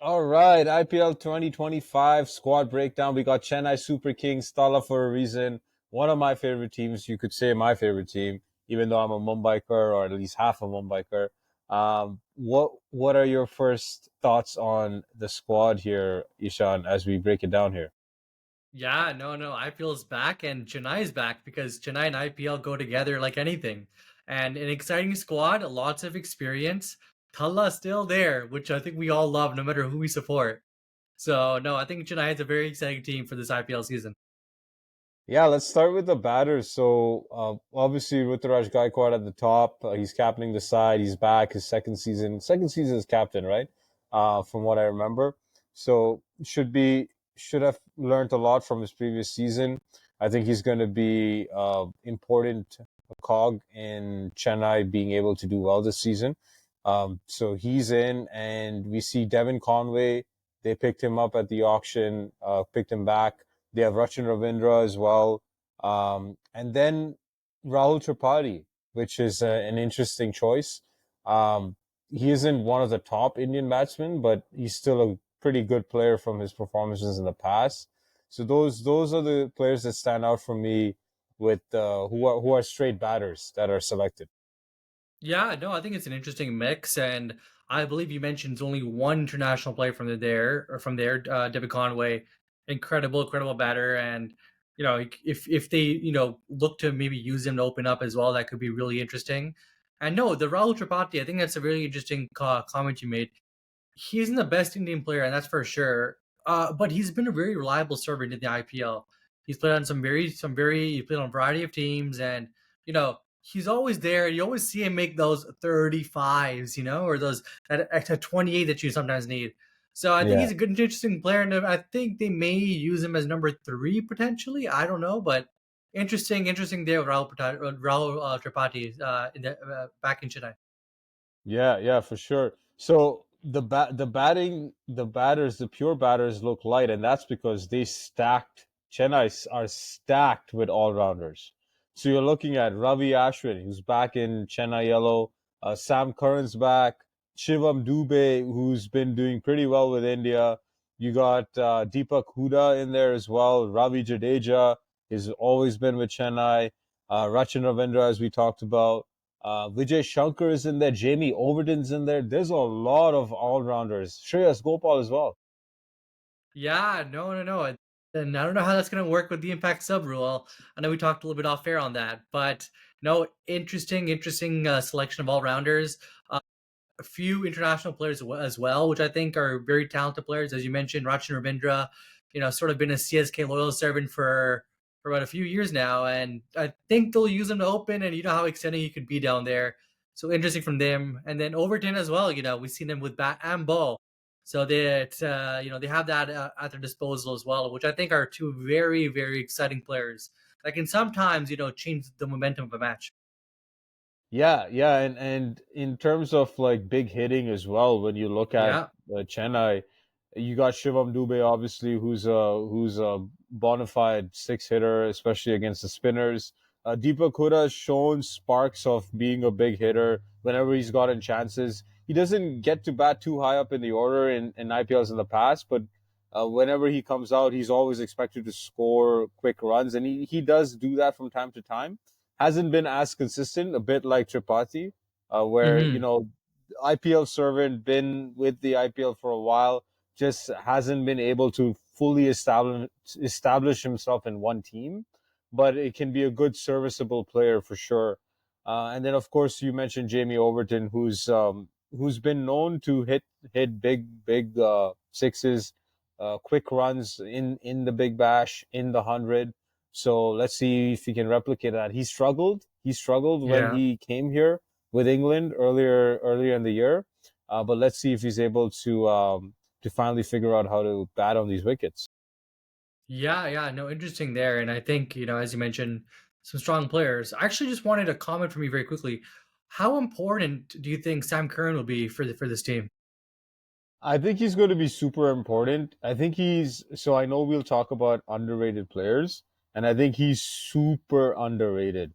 All right, IPL 2025 squad breakdown. We got Chennai Super Kings, Tala for a reason. One of my favorite teams. You could say my favorite team, even though I'm a Mumbaiker or at least half a Mumbaiker. What are your first thoughts on the squad here, Ishan, as we break it down here? Yeah, no, IPL is back and Chennai is back because Chennai and IPL go together like anything. And an exciting squad, lots of experience. Thalla still there, which I think we all love no matter who we support. So, no, I think Chennai is a very exciting team for this IPL season. Yeah, let's start with the batters. So, obviously, Ruturaj Gaikwad at the top. He's captaining the side. He's back. His second season as captain, right? From what I remember. So, should have learned a lot from his previous season. I think he's going to be important cog in Chennai being able to do well this season. So he's in, and we see Devin Conway. They picked him up at the auction, picked him back. They have Rachin Ravindra as well. And then Rahul Tripathi, which is an interesting choice. Um, he isn't one of the top Indian batsmen, but he's still a pretty good player from his performances in the past. So those are the players that stand out for me with who are straight batters that are selected. Yeah, no, I think it's an interesting mix, and I believe you mentioned only one international player from there, David Conway, incredible batter, and if they look to maybe use him to open up as well, that could be really interesting. And no, the Rahul Tripathi, I think that's a really interesting comment you made. He isn't the best Indian player, and that's for sure. But he's been a very reliable servant in the IPL. He's played on he played on a variety of teams, and he's always there. You always see him make those 35s, or those that extra 28 that you sometimes need. So I think Yeah. he's a good, interesting player, and I think they may use him as number three potentially. I don't know, but interesting there with Rahul Tripathi back in Chennai. Yeah, yeah, for sure. So the batters, the pure batters look light, and that's because they stacked. Are stacked with all rounders. So you're looking at Ravi Ashwin, who's back in Chennai Yellow. Sam Curran's back. Shivam Dubey, who's been doing pretty well with India. You got Deepak Huda in there as well. Ravi Jadeja has always been with Chennai. Rachin Ravindra, as we talked about. Vijay Shankar is in there. Jamie Overton's in there. There's a lot of all rounders. Shreyas Gopal as well. Yeah, no. And I don't know how that's going to work with the impact sub rule. I know we talked a little bit off air on that, but no, interesting selection of all rounders. A few international players as well, which I think are very talented players. As you mentioned, Rachin Ravindra, sort of been a CSK loyal servant for about a few years now, and I think they'll use him to open. And you know how extended he could be down there. So interesting from them, and then Overton as well. We've seen them with bat and ball, so that they have that at their disposal as well, which I think are two very exciting players that can sometimes change the momentum of a match. Yeah, yeah, and in terms of like big hitting as well, when you look at Yeah. Chennai, you got Shivam Dubey, obviously, who's a bona fide six hitter, especially against the spinners. Deepak Huda has shown sparks of being a big hitter whenever he's gotten chances. He doesn't get to bat too high up in the order in IPLs in the past, but whenever he comes out, he's always expected to score quick runs, and he does do that from time to time. Hasn't been as consistent, a bit like Tripathi, where Hmm. IPL servant, been with the IPL for a while, just hasn't been able to fully establish himself in one team. But it can be a good serviceable player for sure. And then of course you mentioned Jamie Overton, who's been known to hit big sixes, quick runs in the Big Bash in the 100. So let's see if he can replicate that. He struggled. He struggled when Yeah. he came here with England earlier in the year. But let's see if he's able to finally figure out how to bat on these wickets. Yeah, no, interesting there. And I think, as you mentioned, some strong players. I actually just wanted a comment from you very quickly. How important do you think Sam Curran will be for this team? I think he's going to be super important. I think so I know we'll talk about underrated players, and I think he's super underrated.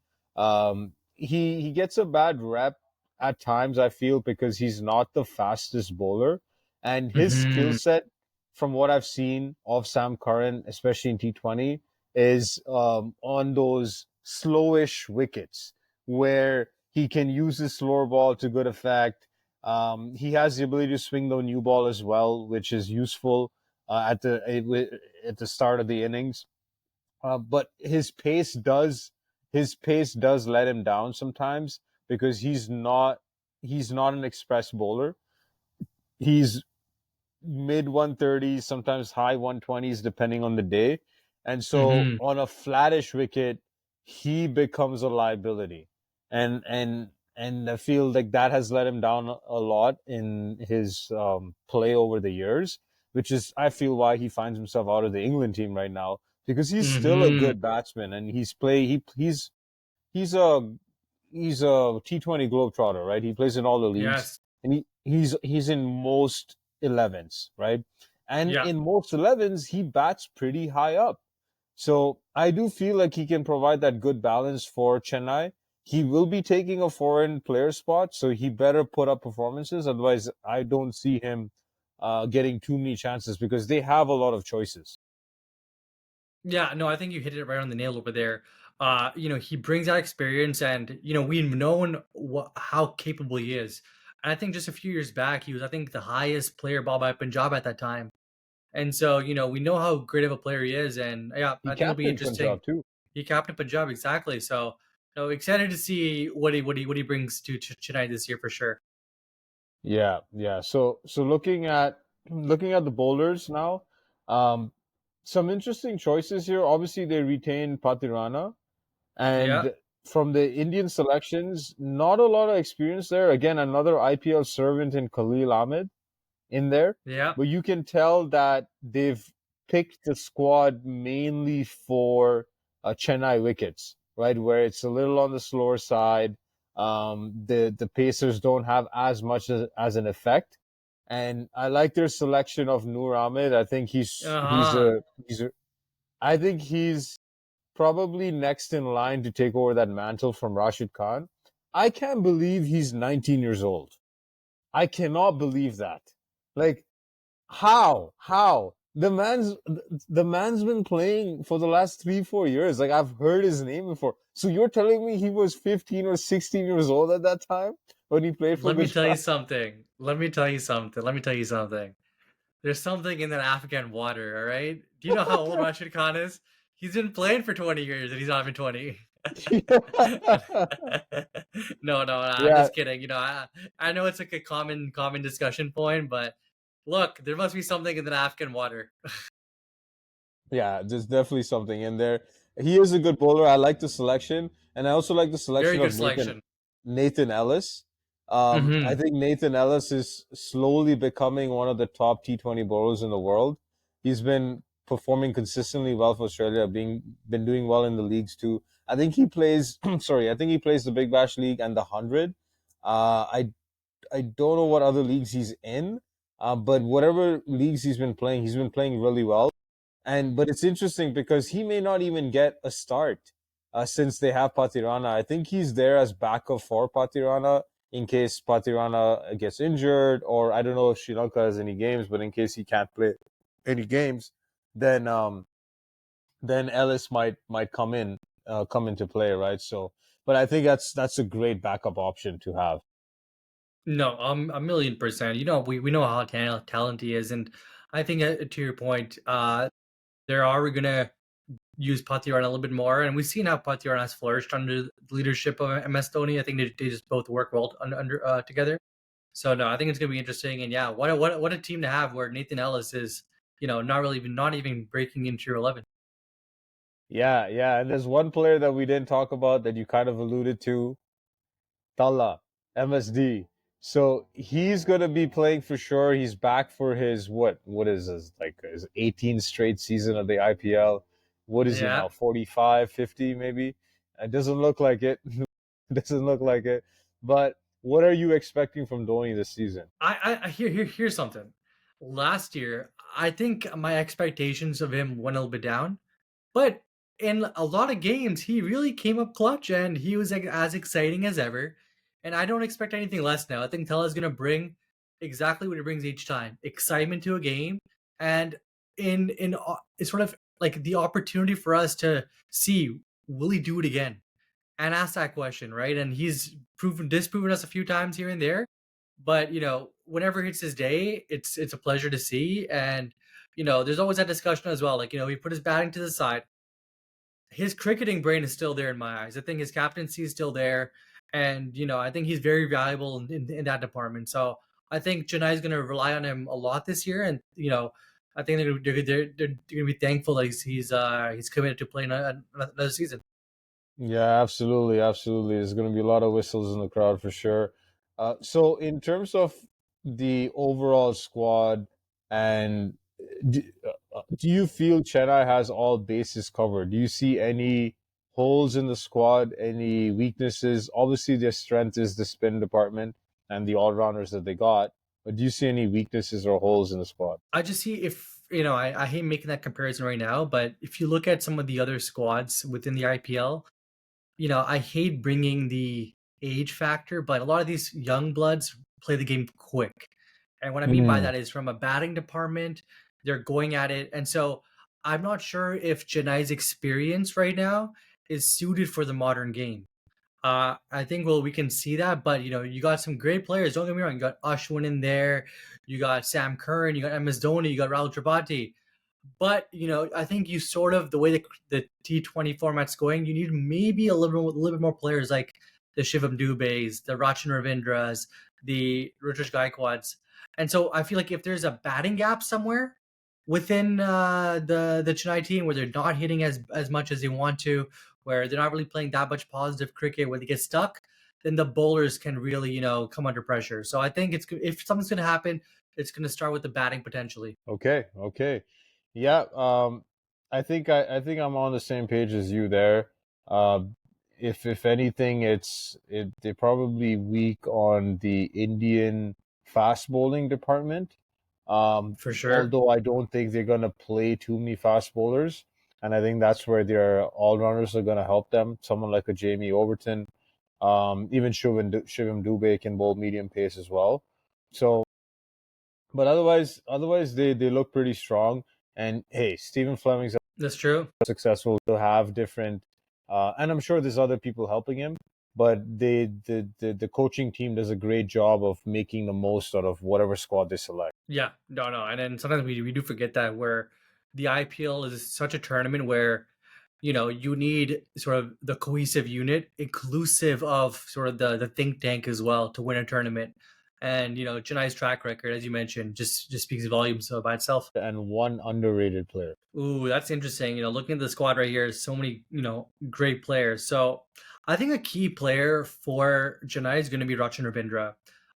He gets a bad rep at times, I feel, because he's not the fastest bowler. and his skill Hmm. set, from what I've seen of Sam Curran, especially in T20, is on those slowish wickets where he can use his slower ball to good effect. He has the ability to swing the new ball as well, which is useful at the start of the innings. But his pace does let him down sometimes because he's not an express bowler. He's mid 130s, sometimes high 120s, depending on the day. And so Hmm. on a flattish wicket, he becomes a liability. And I feel like that has let him down a lot in his play over the years, which is I feel why he finds himself out of the England team right now because he's still a Hmm. good batsman and he's a T20 globetrotter, right? He plays in all the leagues, Yes. and he's in most 11s, right? And Yeah. in most 11s, he bats pretty high up. So I do feel like he can provide that good balance for Chennai. He will be taking a foreign player spot, so he better put up performances. Otherwise, I don't see him getting too many chances because they have a lot of choices. Yeah, no, I think you hit it right on the nail over there. He brings out experience, and we've known how capable he is. And I think just a few years back, he was, I think, the highest player ball by Punjab at that time. And so, we know how great of a player he is, and yeah, He I think it'll be captained interesting. Punjab too. He captained Punjab exactly, so excited to see what he brings to Chennai this year for sure. Yeah, yeah. So looking at the bowlers now, um, some interesting choices here. Obviously, they retain Patirana, Yeah, and from the Indian selections, not a lot of experience there. Again, another IPL servant in Khalil Ahmed in there, yeah, but you can tell that they've picked the squad mainly for Chennai wickets, right? Where it's a little on the slower side. The Pacers don't have as much as an effect, and I like their selection of Noor Ahmed. I think uh-huh. I think he's probably next in line to take over that mantle from Rashid Khan. I can't believe he's 19 years old. I cannot believe that. Like how? How? The man's been playing for the last 3, 4 years. Like I've heard his name before. So you're telling me he was 15 or 16 years old at that time when he played for Let me tell you Gujarat? something. Let me tell you something. Let me tell you something. There's something in that African water, all right? Do you know how old Rashid Khan is? He's been playing for 20 years and he's not even 20. No, no, I'm Yeah, just kidding. I know it's like a common discussion point, but look, there must be something in that African water. yeah, there's definitely something in there. He is a good bowler. I like the selection, and I also like the Very selection good of selection. Nathan Ellis. I Hmm. think Nathan Ellis is slowly becoming one of the top T20 bowlers in the world. He's been performing consistently well for Australia, being been doing well in the leagues too. I think he plays. Sorry, I think he plays the Big Bash League and the 100. I don't know what other leagues he's in, but whatever leagues he's been playing really well. And but it's interesting because he may not even get a start since they have Patirana. I think he's there as backup for Patirana in case Patirana gets injured, or I don't know if Sri Lanka has any games, but in case he can't play any games, then then Ellis might come into play, right? So, but I think that's a great backup option to have. No, a million percent. We know how talent he is, and I think to your point, there are we gonna use Patiran a little bit more, and we've seen how Patiran has flourished under the leadership of MS Dhoni. I think they just both work well under together. So no, I think it's gonna be interesting, and yeah, what a team to have where Nathan Ellis is, not even breaking into your 11. Yeah, yeah. And there's one player that we didn't talk about that you kind of alluded to, Talla, MSD. So he's gonna be playing for sure. He's back for his what is his like his 18th straight season of the IPL. What is he now? Yeah, 45, 50 maybe? It doesn't look like it. Doesn't look like it. But what are you expecting from Dhoni this season? I here's something. Last year, I think my expectations of him went a little bit down. But in a lot of games, he really came up clutch and he was like, as exciting as ever. And I don't expect anything less now. I think Tella's going to bring exactly what he brings each time: excitement to a game, and it's sort of like the opportunity for us to see, will he do it again, and ask that question, right? And he's proven disproven us a few times here and there, but whenever it's his day, it's a pleasure to see. And there's always that discussion as well. Like, he put his batting to the side. His cricketing brain is still there in my eyes. I think his captaincy is still there, and I think he's very valuable in that department. So I think Chennai is going to rely on him a lot this year, and I think they're going to be thankful that he's committed to playing another season. Yeah, absolutely, absolutely. There's going to be a lot of whistles in the crowd for sure. So, in terms of the overall squad, and do you feel Chennai has all bases covered? Do you see any holes in the squad, any weaknesses? Obviously, their strength is the spin department and the all-rounders that they got, but do you see any weaknesses or holes in the squad? I just see if I hate making that comparison right now, but if you look at some of the other squads within the IPL, I hate bringing the age factor, but a lot of these young bloods play the game quick. And what I mean by Hmm. that is from a batting department, they're going at it. And so I'm not sure if Chennai's experience right now is suited for the modern game. I think we can see that, but you got some great players. Don't get me wrong. You got Ashwin in there, you got Sam Curran, you got MS Dhoni, you got Rahul Tripathi. But I think you sort of, the way the T20 format's going, you need maybe a little bit more players like the Shivam Dubes, the Rachin Ravindras, the Rutush Gaikwads, and so I feel like if there's a batting gap somewhere within the Chennai team where they're not hitting as much as they want to, where they're not really playing that much positive cricket, where they get stuck, then the bowlers can really come under pressure. So I think if something's going to happen, it's going to start with the batting potentially. Okay, okay. Yeah, I think I'm on the same page as you there. Uh, if anything, they're probably weak on the Indian fast bowling department. For sure. Although I don't think they're gonna play too many fast bowlers, and I think that's where their all rounders are gonna help them. Someone like a Jamie Overton, even Shivam Dubey can bowl medium pace as well. So but otherwise they look pretty strong. And hey, Stephen Fleming's That's true. successful. He'll have different, and I'm sure there's other people helping him. But the coaching team does a great job of making the most out of whatever squad they select. Yeah, no, and then sometimes we do forget that, where the IPL is such a tournament where you need sort of the cohesive unit, inclusive of sort of the think tank as well, to win a tournament. And Chennai's track record, as you mentioned, just speaks volumes by itself. And one underrated player. Ooh, that's interesting. Looking at the squad right here, so many, great players. So I think a key player for Chennai is going to be Rachin Ravindra.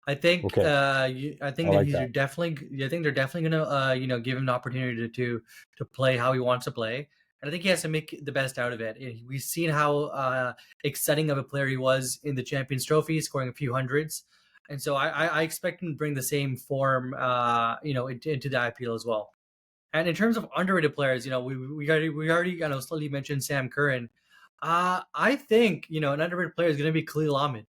Okay, I think I that like he's that. definitely. I think they're definitely going to, give him an opportunity to play how he wants to play, and I think he has to make the best out of it. We've seen how exciting of a player he was in the Champions Trophy, scoring a few hundreds, and so I expect him to bring the same form, into the IPL as well. And in terms of underrated players, we already slowly mentioned Sam Curran. I think an underrated player is going to be Khalil Ahmed,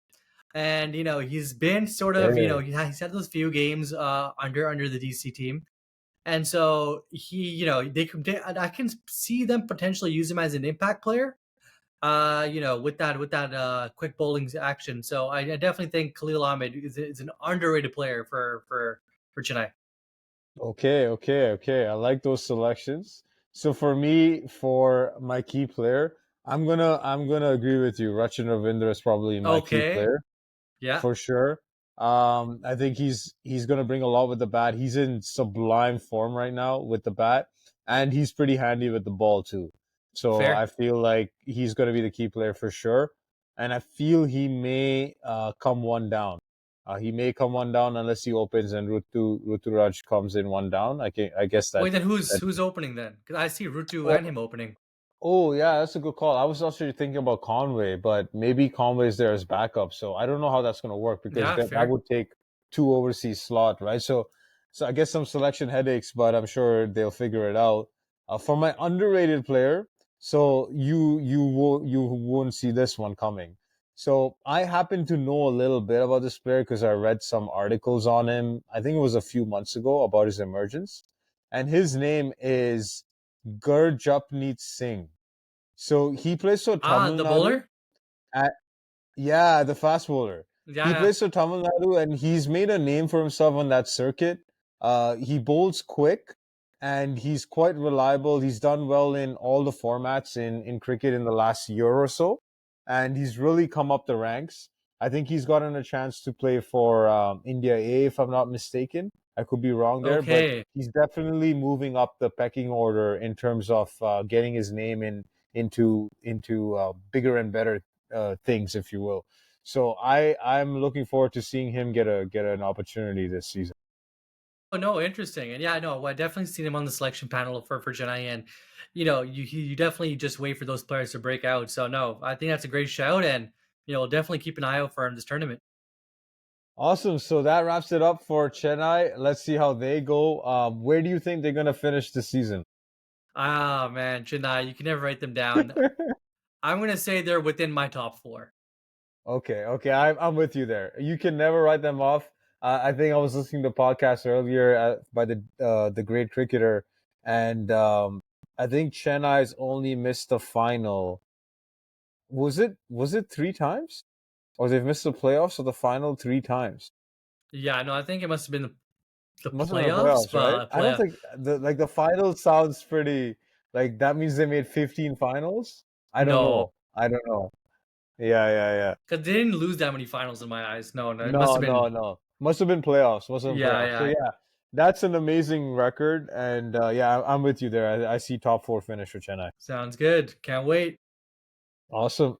and he's been sort of Hey. he's had those few games under the DC team, and so I can see them potentially use him as an impact player. With that quick bowling action. So I definitely think Khalil Ahmed is an underrated player for Chennai. Okay, okay, okay. I like those selections. So for me, for my key player, I'm gonna agree with you. Rachin Ravindra is probably my key Okay, player. yeah, For sure. I think he's gonna bring a lot with the bat. He's in sublime form right now with the bat, and he's pretty handy with the ball too. So I fair. feel like he's gonna be the key player for sure. And I feel he may come one down. He may come one down unless he opens and Ruturaj comes in one down. I guess Wait, that then who's that who's opening then? Because I see Rutu and oh, him opening. Oh yeah, that's a good call. I was actually thinking about Conway, but maybe Conway's there as backup. So I don't know how that's going to work because Yeah, that fair. would take two overseas slot, right? So I guess some selection headaches, but I'm sure they'll figure it out. For my underrated player, so you won't see this one coming. So I happen to know a little bit about this player because I read some articles on him. I think it was a few months ago about his emergence. And his name is Gurjapneet Singh. So he plays for Ah, Tamil the Nadu. bowler? Yeah, the fast bowler. Yeah, He yeah. plays for Tamil Nadu and he's made a name for himself on that circuit. He bowls quick and he's quite reliable. He's done well in all the formats in cricket in the last year or so. And he's really come up the ranks. I think he's gotten a chance to play for India A, if I'm not mistaken. I could be wrong there, but Okay. he's definitely moving up the pecking order in terms of getting his name into bigger and better things, if you will. So I'm looking forward to seeing him get an opportunity this season. Oh, no, interesting. And yeah, no, I definitely seen him on the selection panel for Chennai, and you definitely just wait for those players to break out. So no, I think that's a great shout, and definitely keep an eye out for him this tournament. Awesome. So that wraps it up for Chennai. Let's see how they go. Where do you think they're gonna finish the season? Ah, man, Chennai, you can never write them down. I'm gonna say they're within my top four. Okay, I'm with you there. You can never write them off. I think I was listening to a podcast earlier by the great cricketer, and I think Chennai's only missed the final. Was it three times? Or they've missed the playoffs or the final three times. Yeah, no, I think it must have been the Must have been the playoffs, playoffs, right? but I don't playoff. think the final sounds pretty like that means they made 15 finals. I don't No, know. I don't know. Yeah. because they didn't lose that many finals in my eyes. No, no, it must No, have been. no. Must have been playoffs. Must have been Yeah, playoffs. So yeah. yeah, that's an amazing record, and yeah, I'm with you there. I see top four finish for Chennai. Sounds good. Can't wait. Awesome.